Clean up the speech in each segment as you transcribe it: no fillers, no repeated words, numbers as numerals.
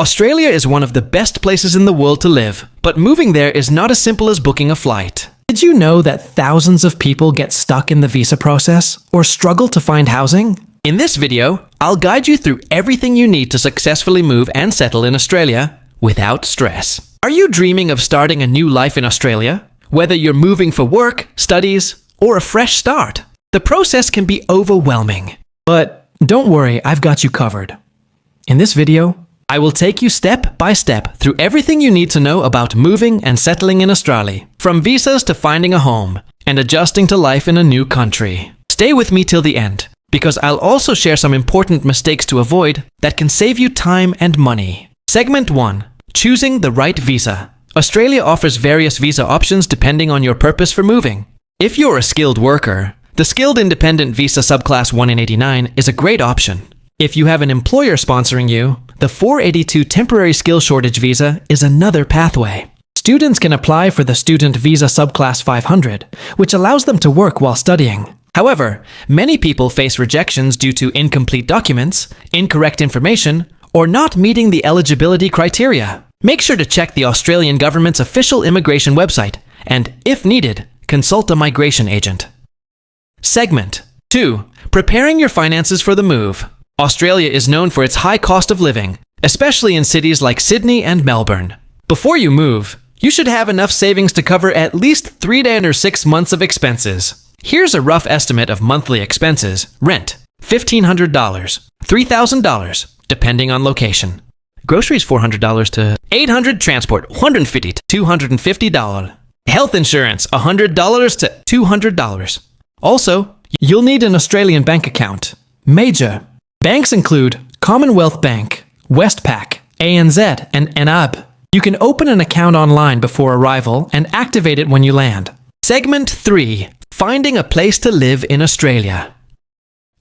Australia is one of the best places in the world to live, but moving there is not as simple as booking a flight. Did you know that thousands of people get stuck in the visa process or struggle to find housing? In this video, I'll guide you through everything you need to successfully move and settle in Australia without stress. Are you dreaming of starting a new life in Australia? Whether you're moving for work, studies, or a fresh start, the process can be overwhelming. But don't worry, I've got you covered. In this video, I will take you step by step through everything you need to know about moving and settling in Australia, from visas to finding a home and adjusting to life in a new country. Stay with me till the end, because I'll also share some important mistakes to avoid that can save you time and money. Segment 1. Choosing the right visa. Australia offers various visa options depending on your purpose for moving. If you're a skilled worker, the Skilled Independent Visa Subclass 1 in 89 is a great option. If you have an employer sponsoring you, the 482 Temporary Skill Shortage Visa is another pathway. Students can apply for the Student Visa Subclass 500, which allows them to work while studying. However, many people face rejections due to incomplete documents, incorrect information, or not meeting the eligibility criteria. Make sure to check the Australian government's official immigration website and, if needed, consult a migration agent. Segment 2. Preparing your finances for the move. Australia is known for its high cost of living, especially in cities like Sydney and Melbourne. Before you move, you should have enough savings to cover at least 3 to under 6 months of expenses. Here's a rough estimate of monthly expenses. Rent, $1,500, $3,000, depending on location. Groceries, $400 to $800. Transport, $150 to $250. Health insurance, $100 to $200. Also, you'll need an Australian bank account. Major banks include Commonwealth Bank, Westpac, ANZ, and NAB. You can open an account online before arrival and activate it when you land. Segment 3. Finding a place to live in Australia.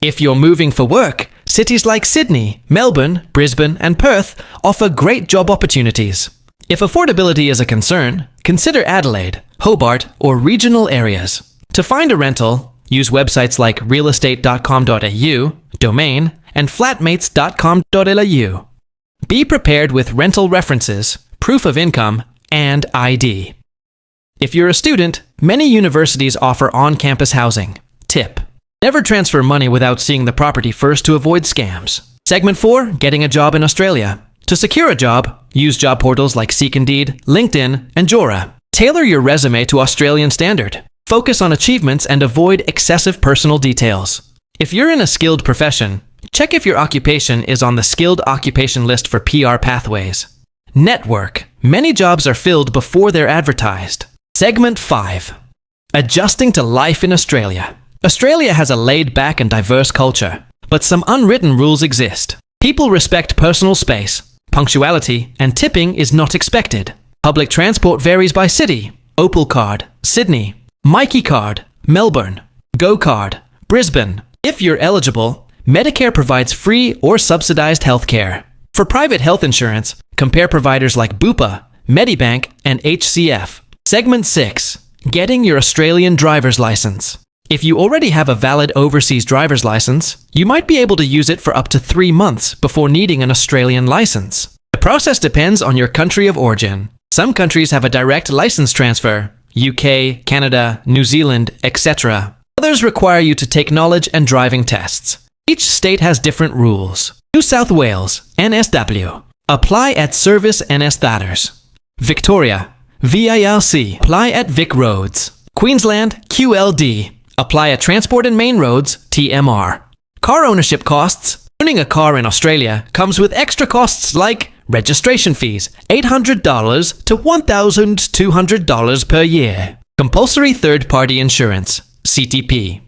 If you're moving for work, cities like Sydney, Melbourne, Brisbane, and Perth offer great job opportunities. If affordability is a concern, consider Adelaide, Hobart, or regional areas. To find a rental, use websites like realestate.com.au, Domain, and flatmates.com.au. Be prepared with rental references, proof of income, and ID. If you're a student, many universities offer on-campus housing. Tip: never transfer money without seeing the property first to avoid scams. Segment 4. Getting a job in Australia. To secure a job, use job portals like Seek Indeed, LinkedIn, and Jora. Tailor your resume to Australian standard. Focus on achievements and avoid excessive personal details. If you're in a skilled profession, check if your occupation is on the skilled occupation list for PR pathways. Network. Many jobs are filled before they're advertised. Segment 5. Adjusting to life in Australia. Australia has a laid-back and diverse culture, but some unwritten rules exist. People respect personal space. Punctuality and tipping is not expected. Public transport varies by city. Opal Card, Sydney. Myki Card, Melbourne. Go Card, Brisbane. If you're eligible, Medicare provides free or subsidized healthcare. For private health insurance, compare providers like Bupa, Medibank, and HCF. Segment 6. Getting your Australian driver's license. If you already have a valid overseas driver's license, you might be able to use it for up to 3 months before needing an Australian license. The process depends on your country of origin. Some countries have a direct license transfer, UK, Canada, New Zealand, etc. Others require you to take knowledge and driving tests. Each state has different rules. New South Wales, NSW. Apply at Service NS Thatters. Victoria, VILC. Apply at Vic Roads. Queensland, QLD. Apply at Transport and Main Roads, TMR. Car ownership costs. Owning a car in Australia comes with extra costs like registration fees, $800 to $1,200 per year. Compulsory third-party insurance, CTP.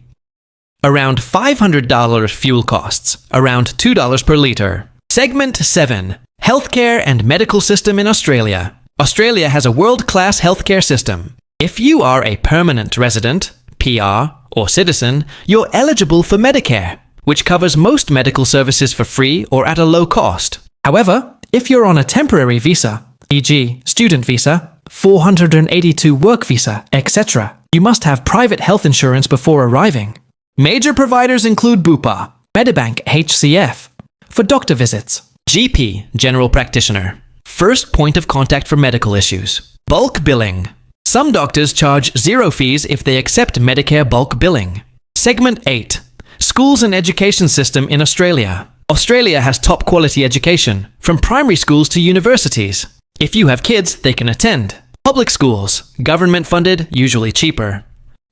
Around $500 fuel costs, around $2 per litre. Segment 7. Healthcare and medical system in Australia. Australia has a world-class healthcare system. If you are a permanent resident, PR, or citizen, you're eligible for Medicare, which covers most medical services for free or at a low cost. However, if you're on a temporary visa, e.g. student visa, 482 work visa, etc., you must have private health insurance before arriving. Major providers include Bupa, Medibank HCF, for doctor visits, GP, general practitioner. First point of contact for medical issues. Bulk billing. Some doctors charge zero fees if they accept Medicare bulk billing. Segment 8. Schools and education system in Australia. Australia has top quality education, from primary schools to universities. If you have kids, they can attend. Public schools, government funded, usually cheaper.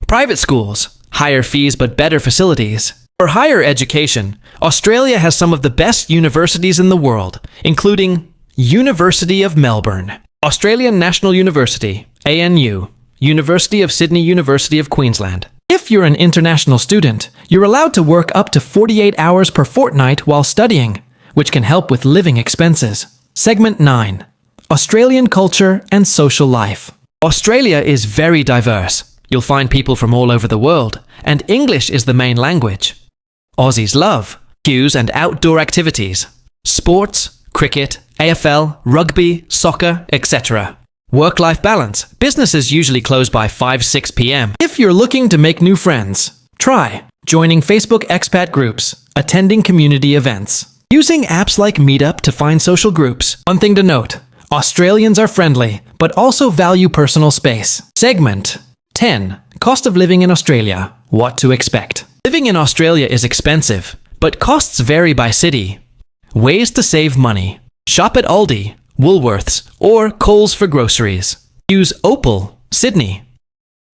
Private schools, higher fees but better facilities. For higher education, Australia has some of the best universities in the world, including University of Melbourne, Australian National University, ANU, University of Sydney, University of Queensland. If you're an international student, you're allowed to work up to 48 hours per fortnight while studying, which can help with living expenses. Segment 9. Australian culture and social life. Australia is very diverse. You'll find people from all over the world, and English is the main language. Aussies love cues and outdoor activities, sports, cricket, AFL, rugby, soccer, etc. Work-life balance. Businesses usually close by 5-6 p.m. If you're looking to make new friends, try joining Facebook expat groups, attending community events, using apps like Meetup to find social groups. One thing to note, Australians are friendly, but also value personal space. Segment 10. Cost of living in Australia. What to expect. Living in Australia is expensive, but costs vary by city. Ways to save money. Shop at Aldi, Woolworths, or Coles for groceries. Use Opal, Sydney.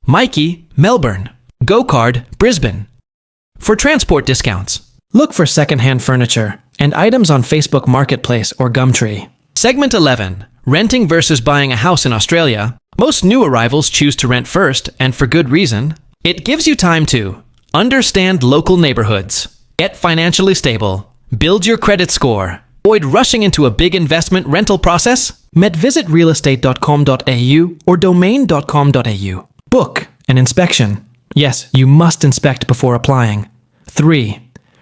Mikey, Melbourne. GoCard, Brisbane. For transport discounts, look for second-hand furniture and items on Facebook Marketplace or Gumtree. Segment 11. Renting versus buying a house in Australia. Most new arrivals choose to rent first, and for good reason. It gives you time to understand local neighborhoods, get financially stable, build your credit score, avoid rushing into a big investment rental process. Visit realestate.com.au or domain.com.au. Book an inspection. Yes, you must inspect before applying. 3.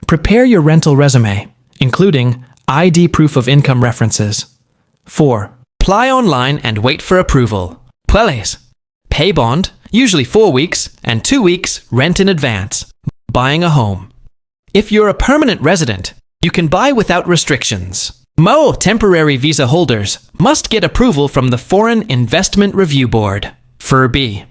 Prepare your rental resume, including ID proof of income references. 4. Apply online and wait for approval. Pueles. Pay bond, usually 4 weeks, and 2 weeks rent in advance. Buying a home. If you're a permanent resident, you can buy without restrictions. Temporary visa holders must get approval from the Foreign Investment Review Board, FIRB.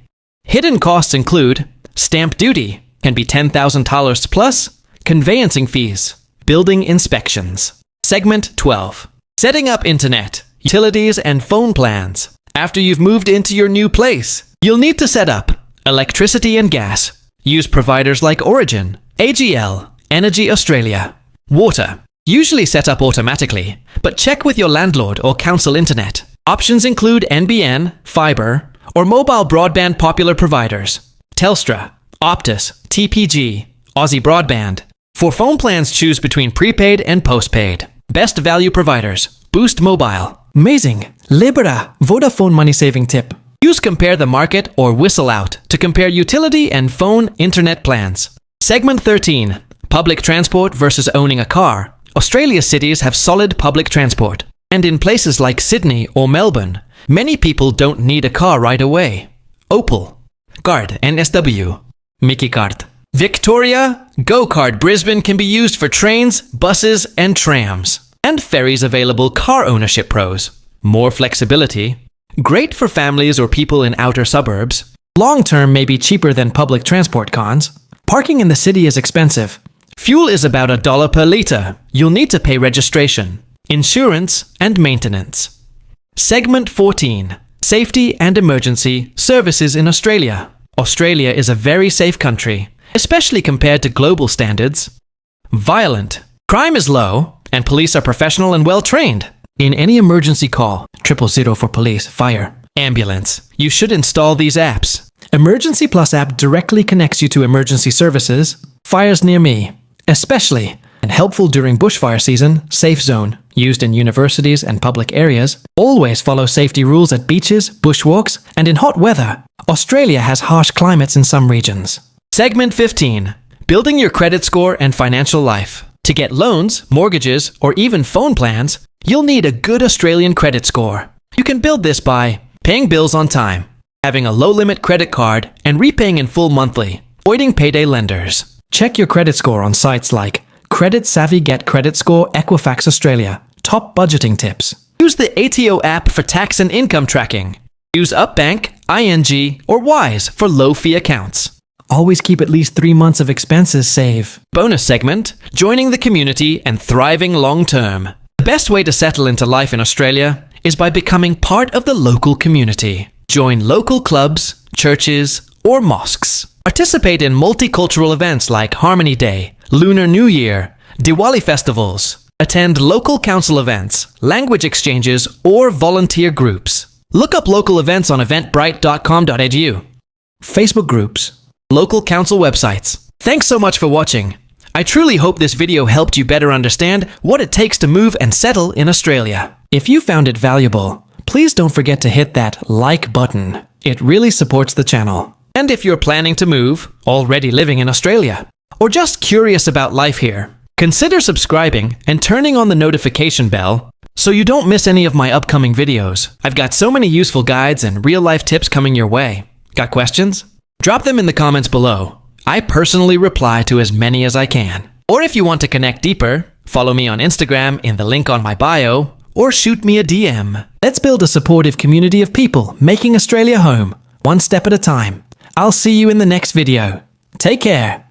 Hidden costs include stamp duty, can be $10,000 plus, conveyancing fees, building inspections. Segment 12. Setting up internet, utilities, and phone plans. After you've moved into your new place, you'll need to set up electricity and gas. Use providers like Origin, AGL, Energy Australia. Water. Usually set up automatically, but check with your landlord or council internet. Options include NBN, fibre, or mobile broadband popular providers. Telstra, Optus, TPG, Aussie Broadband. For phone plans, choose between prepaid and postpaid. Best value providers. Boost Mobile. Amazing. Libera, Vodafone money saving tip. Use Compare the Market or Whistle Out to compare utility and phone internet plans. Segment 13. Public transport versus owning a car. Australia's cities have solid public transport. And in places like Sydney or Melbourne, many people don't need a car right away. Opal. Card, NSW. Mickey Card. Victoria, GoCard Brisbane can be used for trains, buses, and trams. And ferries available car ownership pros. More flexibility. Great for families or people in outer suburbs. Long-term may be cheaper than public transport cons. Parking in the city is expensive. Fuel is about $1 per litre. You'll need to pay registration, insurance, and maintenance. Segment 14. Safety and emergency services in Australia. Australia is a very safe country, especially compared to global standards. Violent. Crime is low, and police are professional and well-trained. In any emergency call, 000 for police, fire, ambulance, you should install these apps. Emergency Plus app directly connects you to emergency services. Fires near me, especially, and helpful during bushfire season. Safe Zone, used in universities and public areas. Always follow safety rules at beaches, bushwalks, and in hot weather. Australia has harsh climates in some regions. Segment 15. Building your credit score and financial life. To get loans, mortgages, or even phone plans, you'll need a good Australian credit score. You can build this by paying bills on time, having a low-limit credit card, and repaying in full monthly, avoiding payday lenders. Check your credit score on sites like Credit Savvy Get Credit Score Equifax Australia, Top budgeting tips. Use the ATO app for tax and income tracking. Use Upbank, ING, or Wise for low-fee accounts. Always keep at least 3 months of expenses saved. Bonus segment, joining the community and thriving long-term. The best way to settle into life in Australia is by becoming part of the local community. Join local clubs, churches, or mosques. Participate in multicultural events like Harmony Day, Lunar New Year, Diwali festivals. Attend local council events, language exchanges, or volunteer groups. Look up local events on eventbrite.com.au. Facebook groups. Local council websites. Thanks so much for watching. I truly hope this video helped you better understand what it takes to move and settle in Australia. If you found it valuable, please don't forget to hit that like button. It really supports the channel. And if you're planning to move, already living in Australia, or just curious about life here, consider subscribing and turning on the notification bell so you don't miss any of my upcoming videos. I've got so many useful guides and real-life tips coming your way. Got questions? Drop them in the comments below. I personally reply to as many as I can. Or if you want to connect deeper, follow me on Instagram in the link on my bio, or shoot me a DM. Let's build a supportive community of people making Australia home, one step at a time. I'll see you in the next video. Take care.